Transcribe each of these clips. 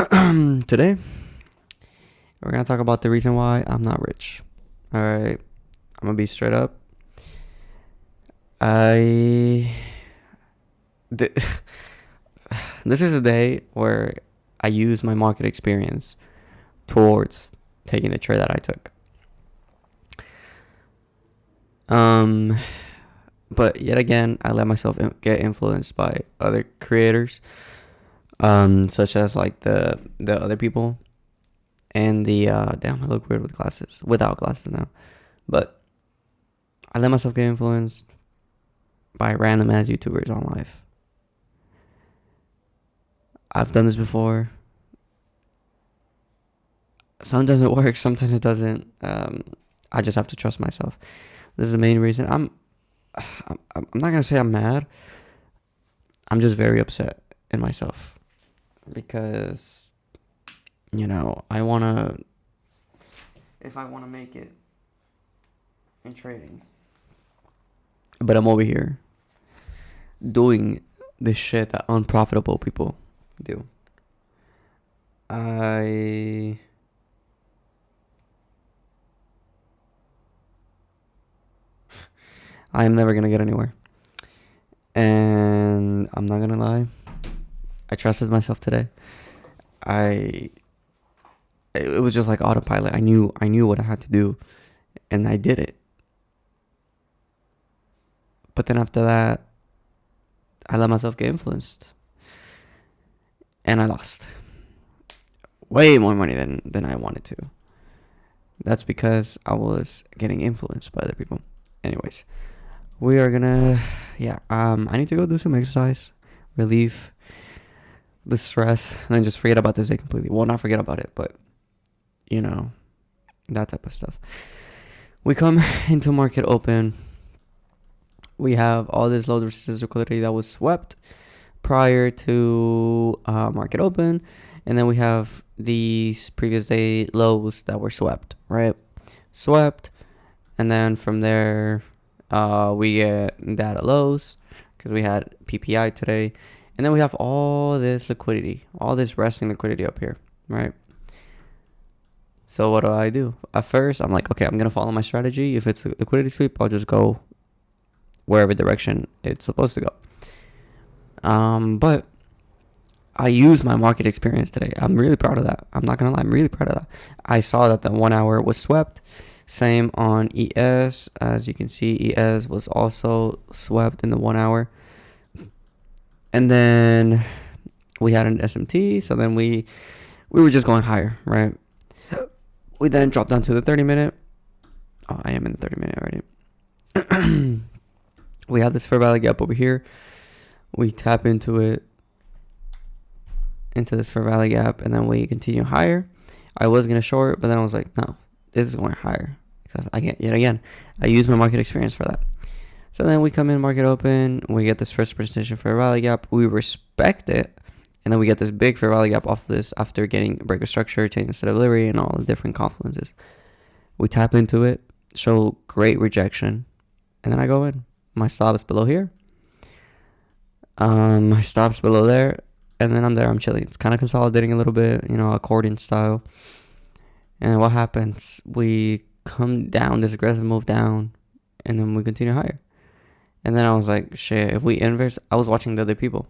Today, we're going to talk about the reason why I'm not rich. All right. I'm going to be straight up. I. th- This is a day where I use my market experience towards taking the trade that I took. But yet again, I let myself get influenced by other creators, such as like the other people and the damn. I look weird with glasses, without glasses now. But I let myself get influenced by random ass YouTubers on live. I've done this before. Sometimes it works, sometimes it doesn't. I just have to trust myself. This is the main reason. I'm not gonna say I'm mad. I'm just very upset in myself because I wanna. If I wanna make it in trading, but I'm over here doing this shit that unprofitable people do. I am never gonna get anywhere. And I'm not gonna lie, I trusted myself today. It was just like autopilot. I knew what I had to do, and I did it. But then after that, I let myself get influenced, and I lost way more money than I wanted to. That's because I was getting influenced by other people. Anyways, we are gonna, I need to go do some exercise, relieve the stress, and then just forget about this day completely. Well, not forget about it, but that type of stuff. We come into market open. We have all this low resistance liquidity that was swept prior to market open, and then we have these previous day lows that were swept, right? Swept, and then from there we get data lows because we had PPI today, and then we have all this liquidity, all this resting liquidity up here, right? So what do? At first, I'm like, okay, I'm gonna follow my strategy. If it's a liquidity sweep, I'll just go wherever direction it's supposed to go. But I used my market experience today. I'm really proud of that. I'm not gonna lie, I'm really proud of that. I saw that the 1 hour was swept. Same on ES. As you can see, ES was also swept in the 1 hour. And then we had an SMT, so then we were just going higher, right? We then dropped down to the 30-minute. Oh, I am in the 30-minute already. We have this fair value gap over here. We tap into it, into this fair value gap, and then we continue higher. I was going to short, but then I was like, no, this is going higher. Because I use my market experience for that. So then we come in market open, we get this first position fair value gap, we respect it, and then we get this big fair value gap off this after getting break of structure, change in state of delivery, and all the different confluences. We tap into it, show great rejection, and then I go in. My stop is below here. My stop's below there, and then I'm there, I'm chilling. It's kind of consolidating a little bit, accordion style. And what happens? We come down, this aggressive move down, and then we continue higher. And then I was like, shit, if we inverse, I was watching the other people.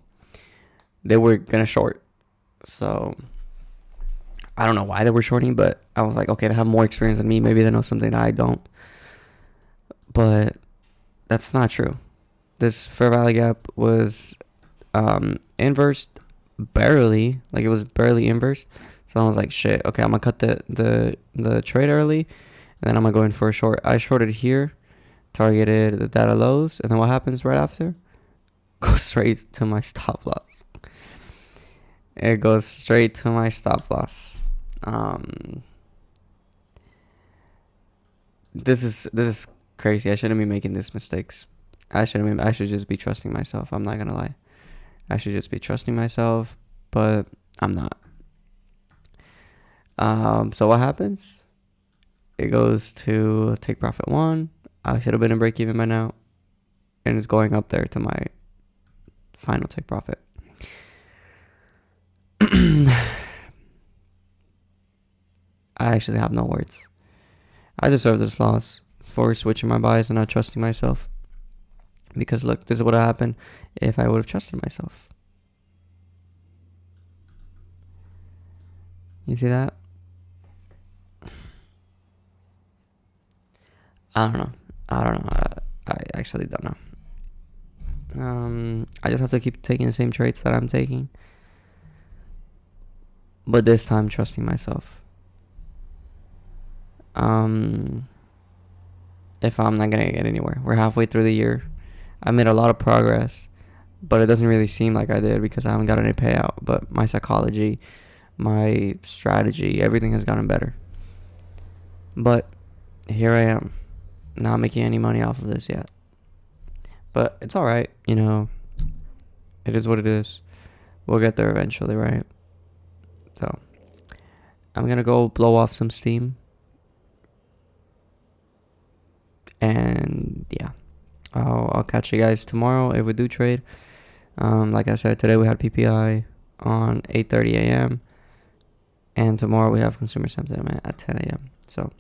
They were going to short. So I don't know why they were shorting, but I was like, okay, they have more experience than me. Maybe they know something that I don't. But that's not true. This fair value gap was inversed barely. Like, it was barely inversed. So I was like, shit, okay, I'm going to cut the trade early. And then I'm going to go in for a short. I shorted here, targeted the data lows. And then what happens right after? Goes straight to my stop loss. It goes straight to my stop loss. This is crazy. I shouldn't be making these mistakes. I should just be trusting myself. I'm not going to lie. I should just be trusting myself, but I'm not. So what happens? It goes to take profit 1. I should have been in break even by now. And it's going up there to my final take profit. I actually have no words. I deserve this loss for switching my bias and not trusting myself. Because look, this is what happened if I would have trusted myself. You see that? I don't know. I don't know. I actually don't know. I just have to keep taking the same traits that I'm taking, but this time trusting myself. If I'm not gonna get anywhere, we're halfway through the year. I made a lot of progress, but it doesn't really seem like I did because I haven't got any payout. But my psychology, my strategy, everything has gotten better. But here I am, not making any money off of this yet. But it's alright, you know. It is what it is. We'll get there eventually, right? So, I'm gonna go blow off some steam. And yeah, I'll catch you guys tomorrow if we do trade. Like I said, today we had PPI on 8:30 a.m. and tomorrow we have consumer sentiment at 10 a.m. So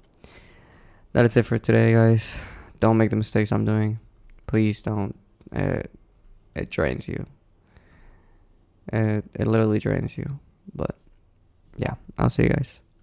that is it for today, guys. Don't make the mistakes I'm doing. Please don't. It drains you. It literally drains you. But yeah, I'll see you guys.